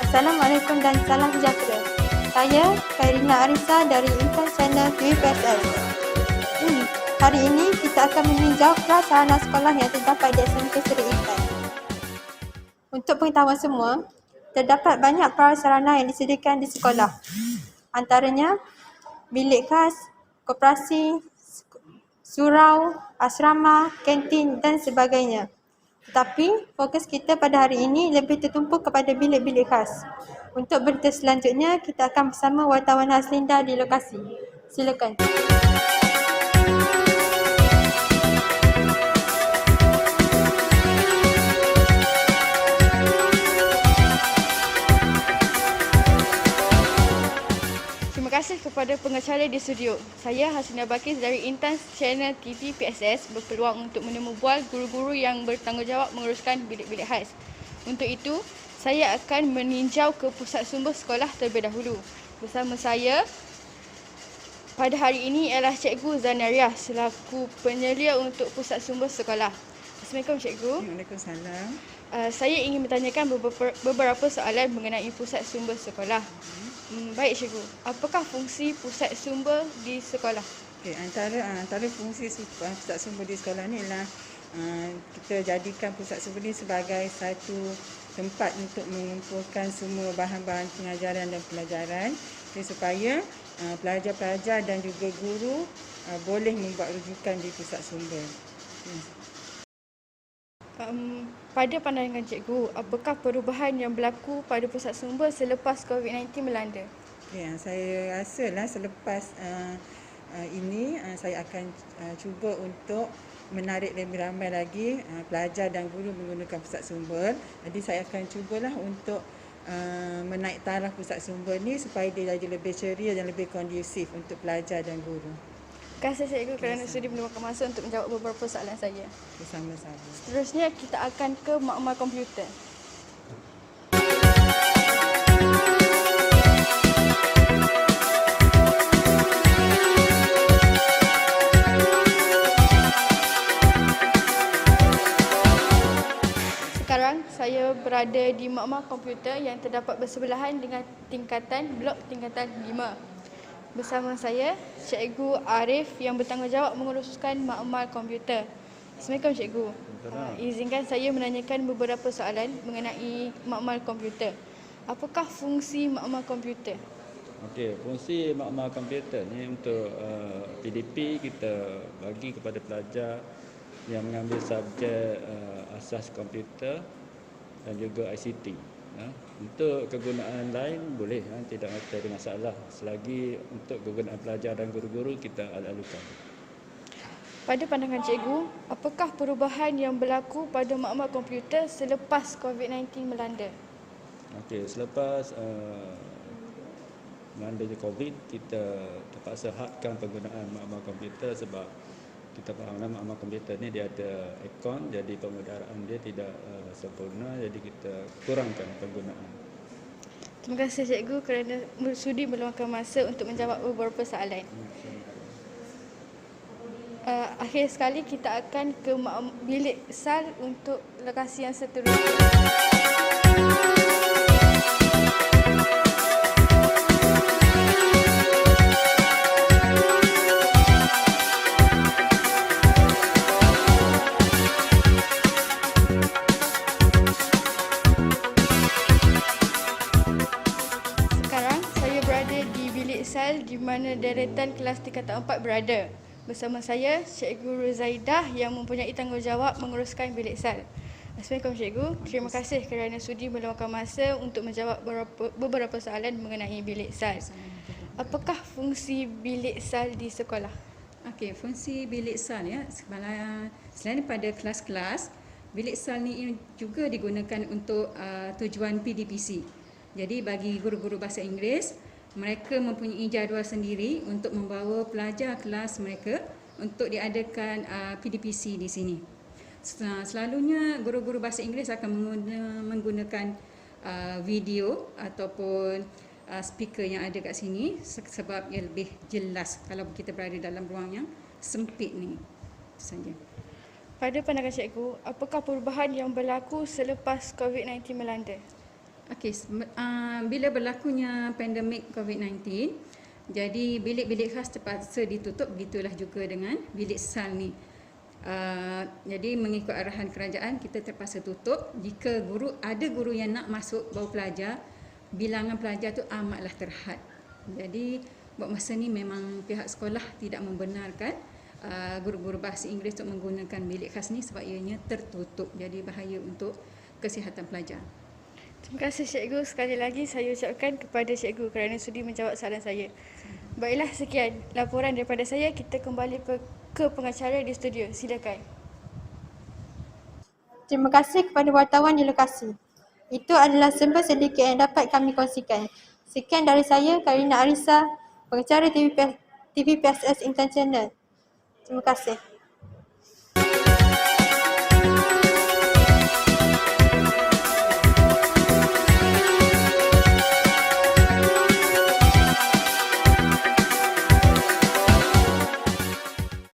Assalamualaikum dan salam sejahtera. Saya Khairina Arisa dari Intan Channel TVPSS. Hari ini kita akan meninjau prasarana sekolah yang terdapat di SMK Seri Intan. Untuk pengetahuan semua, terdapat banyak prasarana yang disediakan di sekolah. Antaranya bilik khas, koperasi, surau, asrama, kantin dan sebagainya. Tetapi fokus kita pada hari ini lebih tertumpu kepada bilik-bilik khas. Untuk berita selanjutnya, kita akan bersama wartawan Haslinda di lokasi. Silakan. Terima kasih kepada pengacara di studio. Saya Hasina Bakis dari Intan Channel TV PSS berpeluang untuk menemu bual guru-guru yang bertanggungjawab menguruskan bilik-bilik khas. Untuk itu, saya akan meninjau ke pusat sumber sekolah terlebih dahulu. Bersama saya pada hari ini ialah Cikgu Zanariah selaku penyelia untuk pusat sumber sekolah. Assalamualaikum Cikgu. Waalaikumsalam. Saya ingin bertanyakan beberapa soalan mengenai pusat sumber sekolah. Baik Cikgu, apakah fungsi pusat sumber di sekolah? Okay, antara fungsi pusat sumber di sekolah ni ialah kita jadikan pusat sumber ni sebagai satu tempat untuk mengumpulkan semua bahan-bahan pengajaran dan pelajaran supaya pelajar-pelajar dan juga guru boleh membuat rujukan di pusat sumber. Pada pandangan Cikgu, apakah perubahan yang berlaku pada pusat sumber selepas COVID-19 melanda? Ya, saya rasalah selepas ini saya akan cuba untuk menarik lebih ramai lagi pelajar dan guru menggunakan pusat sumber. Jadi saya akan cubalah untuk menaik taraf pusat sumber ni supaya dia jadi lebih ceria dan lebih kondusif untuk pelajar dan guru. Terima kasih Cikgu kerana sudi meluangkan masa untuk menjawab beberapa soalan saya. Bersama-sama. Seterusnya kita akan ke makmal komputer. Sekarang saya berada di makmal komputer yang terdapat bersebelahan dengan blok tingkatan 5. Bersama saya, Cikgu Arif yang bertanggungjawab menguruskan makmal komputer. Assalamualaikum Cikgu. Izinkan saya menanyakan beberapa soalan mengenai makmal komputer. Apakah fungsi makmal komputer? Okey, fungsi makmal komputer ni untuk PDP kita bagi kepada pelajar yang mengambil subjek asas komputer dan juga ICT. Untuk kegunaan lain boleh, tidak ada masalah selagi untuk kegunaan pelajar dan guru-guru kita lalukan. Pada pandangan Cikgu, apakah perubahan yang berlaku pada makmal komputer selepas COVID-19 melanda? Okey, selepas melandanya COVID, kita terpaksa hadkan penggunaan makmal komputer sebab kita faham makmal komputer ni dia ada aircon, jadi pemudaraan dia tidak sempurna, jadi kita kurangkan penggunaan. Terima kasih Cikgu kerana sudi meluangkan masa untuk menjawab beberapa soalan. Akhir sekali kita akan ke bilik SAL untuk lokasi yang seterusnya. Di mana deretan kelas tingkatan 4 berada. Bersama saya, Cikgu Ruzaidah yang mempunyai tanggungjawab menguruskan bilik SAL. Assalamualaikum Cikgu. Terima kasih kerana sudi meluangkan masa untuk menjawab beberapa soalan mengenai bilik SAL. Apakah fungsi bilik SAL di sekolah? Okey, fungsi bilik SAL ya. Selain pada kelas-kelas, bilik SAL ni juga digunakan untuk tujuan PDPC. Jadi bagi guru-guru bahasa Inggeris, mereka mempunyai jadual sendiri untuk membawa pelajar kelas mereka untuk diadakan PDPC di sini. Selalunya guru-guru bahasa Inggeris akan menggunakan video ataupun speaker yang ada kat sini sebab ia lebih jelas kalau kita berada dalam ruang yang sempit ni. Itu saja. Pada pandangan Cikgu, apakah perubahan yang berlaku selepas COVID-19 melanda? Okey, bila berlakunya pandemik COVID-19, jadi bilik-bilik khas terpaksa ditutup, begitulah juga dengan bilik SAL ni. Jadi mengikut arahan kerajaan, kita terpaksa tutup. Jika ada guru yang nak masuk bawa pelajar, bilangan pelajar tu amatlah terhad. Jadi buat masa ni memang pihak sekolah tidak membenarkan guru-guru bahasa Inggeris untuk menggunakan bilik khas ni sebab ianya tertutup. Jadi bahaya untuk kesihatan pelajar. Terima kasih cikgu. Sekali lagi saya ucapkan kepada cikgu kerana sudi menjawab soalan saya. Baiklah, sekian laporan daripada saya. Kita kembali ke pengacara di studio. Silakan. Terima kasih kepada wartawan di lokasi. Itu adalah serba sedikit yang dapat kami kongsikan. Sekian dari saya, Karina Arisa, pengacara TV PSS International. Terima kasih.